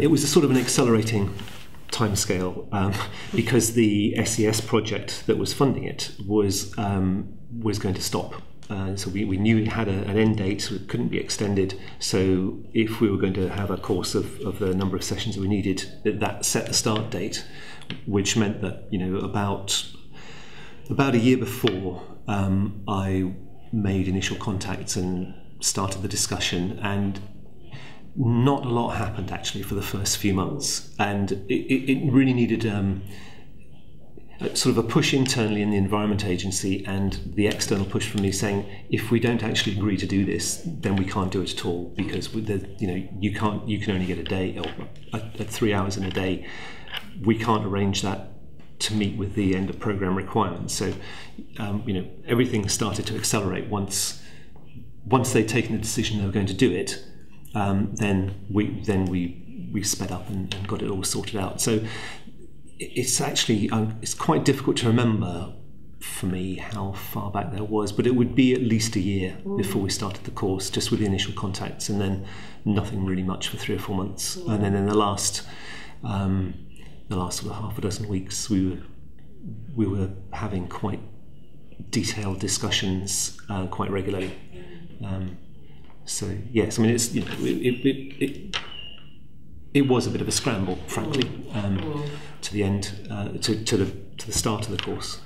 It was a sort of an accelerating timescale because the SES project that was funding it was going to stop. So we knew it had an end date, so it couldn't be extended. So if we were going to have a course of the number of sessions that we needed, that set the start date, which meant that about a year before I made initial contacts and started the discussion, and not a lot happened actually for the first few months, and it really needed sort of a push internally in the Environment Agency and the external push from me saying, if we don't actually agree to do this, then we can't do it at all, because you can only get a day or 3 hours in a day. We can't arrange that to meet with the end of program requirements. So everything started to accelerate once they'd taken the decision they were going to do it. Then we sped up and got it all sorted out. So it's actually it's quite difficult to remember for me how far back that was, but it would be at least a year before we started the course, just with the initial contacts, and then nothing really much for 3 or 4 months. And then in the last sort of half a dozen weeks, we were having quite detailed discussions quite regularly. So yes, I mean it was a bit of a scramble, frankly, to the end, to the start of the course.